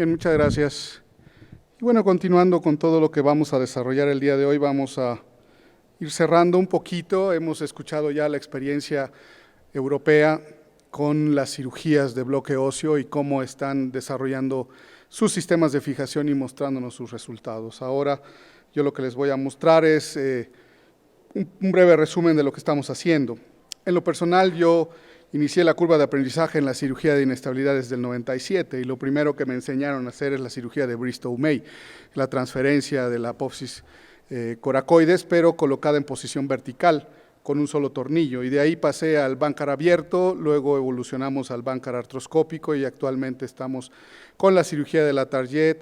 Bien, muchas gracias. Y bueno, continuando con todo lo que vamos a desarrollar el día de hoy, vamos a ir cerrando un poquito. Hemos escuchado ya la experiencia europea con las cirugías de bloque óseo y cómo están desarrollando sus sistemas de fijación y mostrándonos sus resultados. Ahora yo lo que les voy a mostrar es un breve resumen de lo que estamos haciendo. En lo personal, yo inicié la curva de aprendizaje en la cirugía de inestabilidad desde el 97 y lo primero que me enseñaron a hacer es la cirugía de Bristow-May, la transferencia de la apófisis coracoides, pero colocada en posición vertical con un solo tornillo. Y de ahí pasé al Bankar abierto, luego evolucionamos al Bankar artroscópico y actualmente estamos con la cirugía de la Target,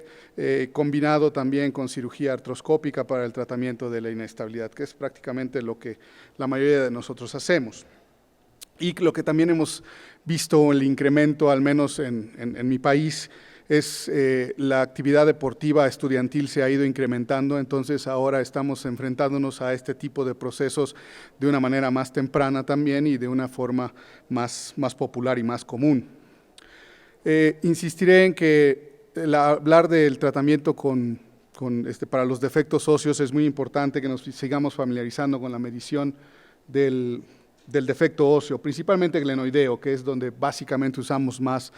combinado también con cirugía artroscópica para el tratamiento de la inestabilidad, que es prácticamente lo que la mayoría de nosotros hacemos. Y lo que también hemos visto el incremento, al menos en mi país, es la actividad deportiva estudiantil se ha ido incrementando, entonces ahora estamos enfrentándonos a este tipo de procesos de una manera más temprana también y de una forma más popular y más común. Insistiré en que hablar del tratamiento para los defectos óseos es muy importante que nos sigamos familiarizando con la medición del defecto óseo, principalmente glenoideo, que es donde básicamente usamos más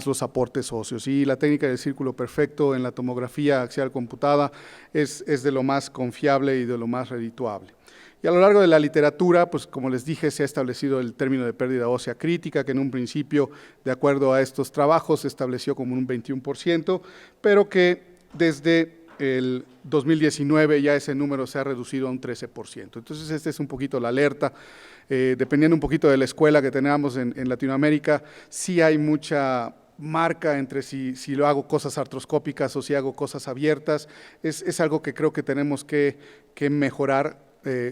los aportes óseos. Y la técnica del círculo perfecto en la tomografía axial computada es de lo más confiable y de lo más redituable. Y a lo largo de la literatura, pues como les dije, se ha establecido el término de pérdida ósea crítica, que en un principio, de acuerdo a estos trabajos, se estableció como un 21%, pero que desde el 2019 ya ese número se ha reducido a un 13%. Entonces, esta es un poquito la alerta. Dependiendo un poquito de la escuela que tenemos en Latinoamérica, sí hay mucha marca entre si lo hago cosas artroscópicas o si hago cosas abiertas. Es algo que creo que tenemos que mejorar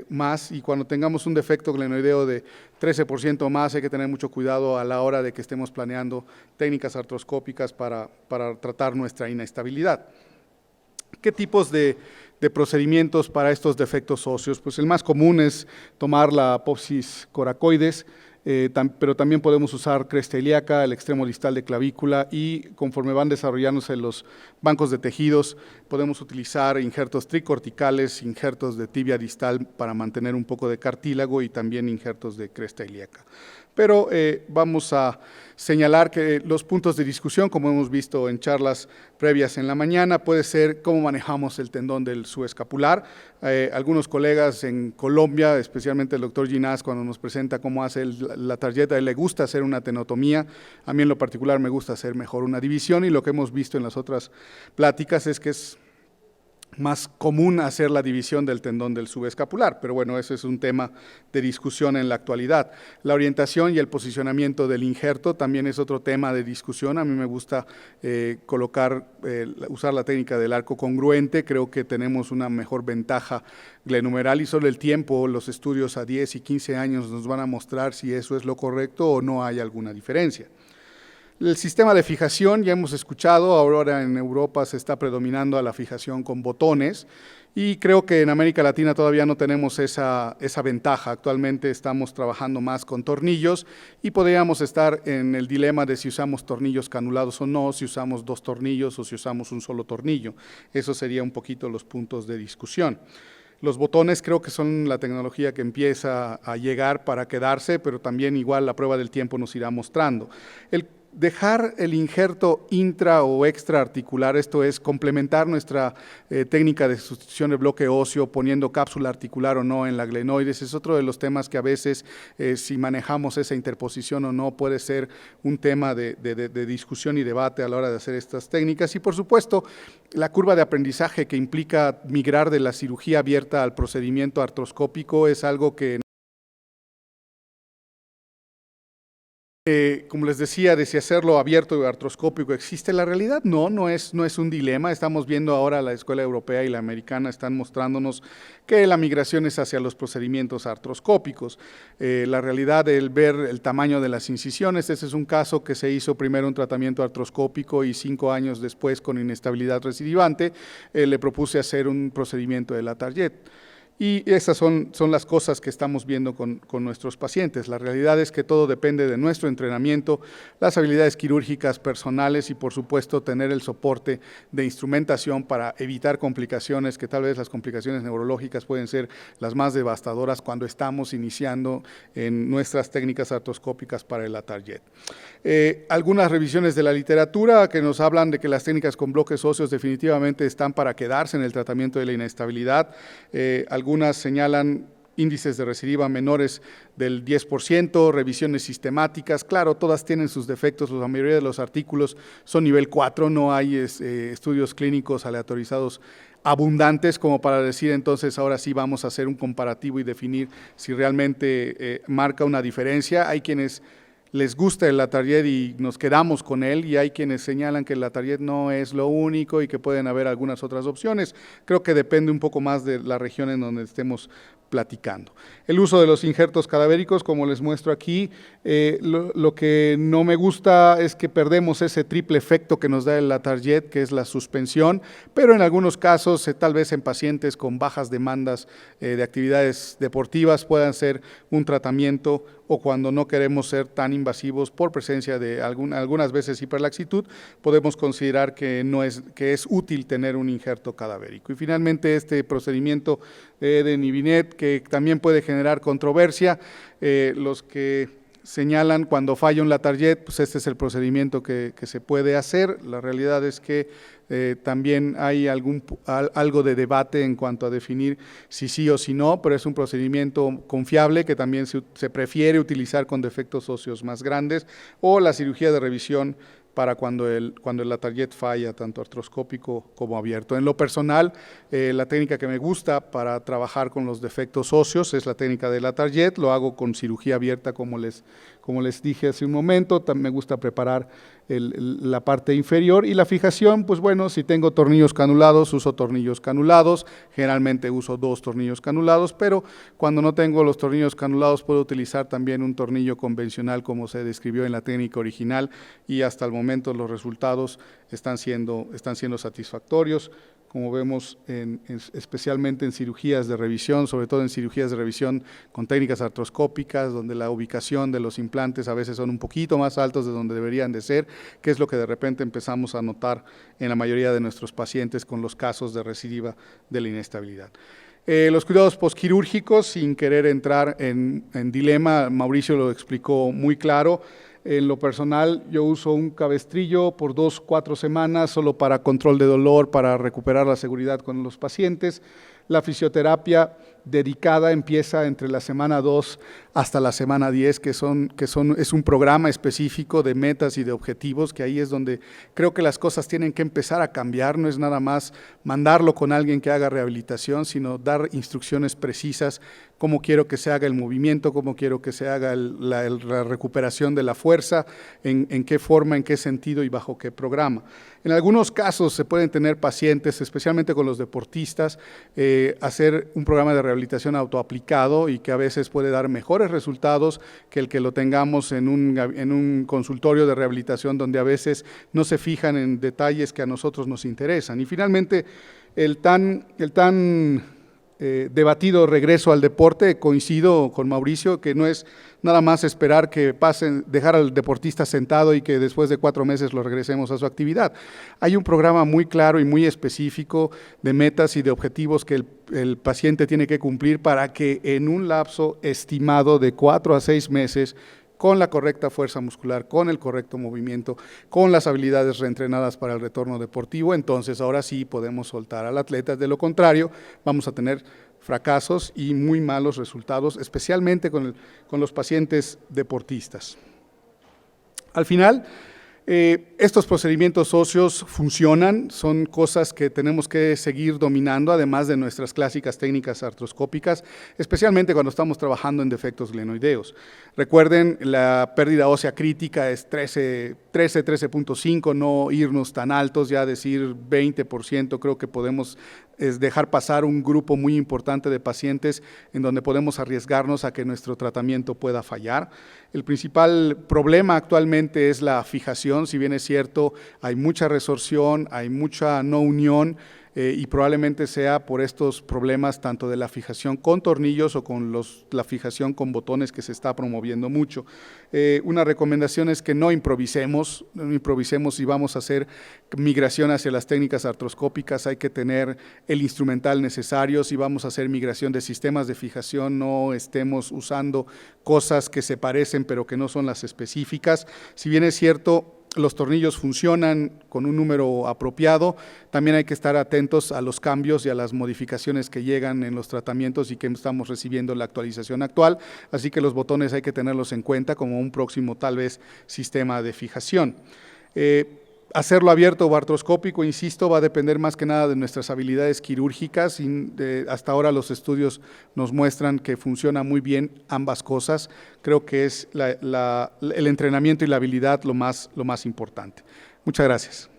más, y cuando tengamos un defecto glenoideo de 13% o más hay que tener mucho cuidado a la hora de que estemos planeando técnicas artroscópicas para tratar nuestra inestabilidad. ¿Qué tipos de procedimientos para estos defectos óseos? Pues el más común es tomar la apófisis coracoides, pero también podemos usar cresta ilíaca, el extremo distal de clavícula, y conforme van desarrollándose los bancos de tejidos, podemos utilizar injertos tricorticales, injertos de tibia distal para mantener un poco de cartílago y también injertos de cresta ilíaca. Pero vamos a señalar que los puntos de discusión, como hemos visto en charlas previas en la mañana, puede ser cómo manejamos el tendón del subescapular. Algunos colegas en Colombia, especialmente el doctor Ginás, cuando nos presenta cómo hace la tarjeta, a él le gusta hacer una tenotomía. A mí en lo particular me gusta hacer mejor una división, y lo que hemos visto en las otras pláticas es que es más común hacer la división del tendón del subescapular, pero bueno, ese es un tema de discusión en la actualidad. La orientación y el posicionamiento del injerto también es otro tema de discusión. A mí me gusta usar la técnica del arco congruente. Creo que tenemos una mejor ventaja glenumeral y solo el tiempo, los estudios a 10 y 15 años nos van a mostrar si eso es lo correcto o no hay alguna diferencia. El sistema de fijación, ya hemos escuchado, ahora en Europa se está predominando a la fijación con botones, y creo que en América Latina todavía no tenemos esa ventaja. Actualmente estamos trabajando más con tornillos y podríamos estar en el dilema de si usamos tornillos canulados o no, si usamos 2 tornillos o si usamos un solo tornillo. Eso sería un poquito los puntos de discusión. Los botones creo que son la tecnología que empieza a llegar para quedarse, pero también igual la prueba del tiempo nos irá mostrando. Dejar el injerto intra o extraarticular, esto es complementar nuestra técnica de sustitución de bloque óseo poniendo cápsula articular o no en la glenoides, es otro de los temas que a veces si manejamos esa interposición o no puede ser un tema de discusión y debate a la hora de hacer estas técnicas. Y por supuesto la curva de aprendizaje que implica migrar de la cirugía abierta al procedimiento artroscópico es algo que como les decía, de si hacerlo abierto o artroscópico, ¿existe la realidad? No es un dilema. Estamos viendo ahora la escuela europea y la americana están mostrándonos que la migración es hacia los procedimientos artroscópicos. La realidad del ver el tamaño de las incisiones, ese es un caso que se hizo primero un tratamiento artroscópico y 5 años después con inestabilidad recidivante, le propuse hacer un procedimiento de la Target. Y esas son las cosas que estamos viendo con nuestros pacientes. La realidad es que todo depende de nuestro entrenamiento, las habilidades quirúrgicas personales y, por supuesto, tener el soporte de instrumentación para evitar complicaciones, que tal vez las complicaciones neurológicas pueden ser las más devastadoras cuando estamos iniciando en nuestras técnicas artroscópicas para el ATARJET. Algunas revisiones de la literatura que nos hablan de que las técnicas con bloques óseos definitivamente están para quedarse en el tratamiento de la inestabilidad. Algunas señalan índices de recidiva menores del 10%, revisiones sistemáticas, claro, todas tienen sus defectos, la mayoría de los artículos son nivel 4, no hay estudios clínicos aleatorizados abundantes como para decir entonces ahora sí vamos a hacer un comparativo y definir si realmente marca una diferencia. Hay quienes les gusta el ATARJET y nos quedamos con él, y hay quienes señalan que el ATARJET no es lo único y que pueden haber algunas otras opciones. Creo que depende un poco más de la región en donde estemos platicando. El uso de los injertos cadavéricos, como les muestro aquí, lo que no me gusta es que perdemos ese triple efecto que nos da el ATARJET, que es la suspensión, pero en algunos casos, tal vez en pacientes con bajas demandas de actividades deportivas, puedan ser un tratamiento, o cuando no queremos ser tan invasivos por presencia de algunas veces hiperlaxitud, podemos considerar que es útil tener un injerto cadavérico. Y finalmente este procedimiento de Nivinet, que también puede generar controversia, los que señalan cuando falla un ATARJET, pues este es el procedimiento que se puede hacer. La realidad es que también hay algo de debate en cuanto a definir si sí o si no, pero es un procedimiento confiable que también se prefiere utilizar con defectos óseos más grandes, o la cirugía de revisión para cuando el ATARJET falla, tanto artroscópico como abierto. En lo personal, la técnica que me gusta para trabajar con los defectos óseos es la técnica del ATARJET, lo hago con cirugía abierta como les dije hace un momento. También me gusta preparar la parte inferior, y la fijación, pues bueno, si tengo tornillos canulados, uso tornillos canulados, generalmente uso 2 tornillos canulados, pero cuando no tengo los tornillos canulados puedo utilizar también un tornillo convencional como se describió en la técnica original, y hasta el momento los resultados están siendo satisfactorios. Como vemos, especialmente en cirugías de revisión, sobre todo en cirugías de revisión con técnicas artroscópicas, donde la ubicación de los implantes a veces son un poquito más altos de donde deberían de ser, que es lo que de repente empezamos a notar en la mayoría de nuestros pacientes con los casos de recidiva de la inestabilidad. Los cuidados posquirúrgicos, sin querer entrar en dilema, Mauricio lo explicó muy claro. En lo personal, yo uso un cabestrillo por 2-4 semanas, solo para control de dolor, para recuperar la seguridad con los pacientes. La fisioterapia dedicada empieza entre la semana 2 hasta la semana 10, es un programa específico de metas y de objetivos, que ahí es donde creo que las cosas tienen que empezar a cambiar. No es nada más mandarlo con alguien que haga rehabilitación, sino dar instrucciones precisas, cómo quiero que se haga el movimiento, cómo quiero que se haga la recuperación de la fuerza, en qué forma, en qué sentido y bajo qué programa. En algunos casos se pueden tener pacientes, especialmente con los deportistas, hacer un programa de rehabilitación autoaplicado, y que a veces puede dar mejores resultados que el que lo tengamos en un consultorio de rehabilitación, donde a veces no se fijan en detalles que a nosotros nos interesan. Y finalmente, el tan debatido regreso al deporte, coincido con Mauricio, que no es nada más esperar que dejar al deportista sentado y que después de 4 meses lo regresemos a su actividad. Hay un programa muy claro y muy específico de metas y de objetivos que el paciente tiene que cumplir para que en un lapso estimado de 4 a 6 meses, con la correcta fuerza muscular, con el correcto movimiento, con las habilidades reentrenadas para el retorno deportivo, entonces ahora sí podemos soltar al atleta. De lo contrario, vamos a tener fracasos y muy malos resultados, especialmente con los pacientes deportistas. Al final, estos procedimientos óseos funcionan, son cosas que tenemos que seguir dominando, además de nuestras clásicas técnicas artroscópicas, especialmente cuando estamos trabajando en defectos glenoideos. Recuerden, la pérdida ósea crítica es 13.5, no irnos tan altos, ya decir 20%, creo que podemos dejar pasar un grupo muy importante de pacientes en donde podemos arriesgarnos a que nuestro tratamiento pueda fallar. El principal problema actualmente es la fijación. Si bien es cierto, hay mucha resorción, hay mucha no unión, y probablemente sea por estos problemas tanto de la fijación con tornillos o con la fijación con botones que se está promoviendo mucho. Una recomendación es que no improvisemos si vamos a hacer migración hacia las técnicas artroscópicas. Hay que tener el instrumental necesario. Si vamos a hacer migración de sistemas de fijación, no estemos usando cosas que se parecen pero que no son las específicas. Si bien es cierto, los tornillos funcionan con un número apropiado, también hay que estar atentos a los cambios y a las modificaciones que llegan en los tratamientos y que estamos recibiendo en la actualización actual, así que los botones hay que tenerlos en cuenta como un próximo tal vez sistema de fijación. Hacerlo abierto o artroscópico, insisto, va a depender más que nada de nuestras habilidades quirúrgicas. Hasta ahora los estudios nos muestran que funciona muy bien ambas cosas. Creo que es el entrenamiento y la habilidad lo más importante. Muchas gracias.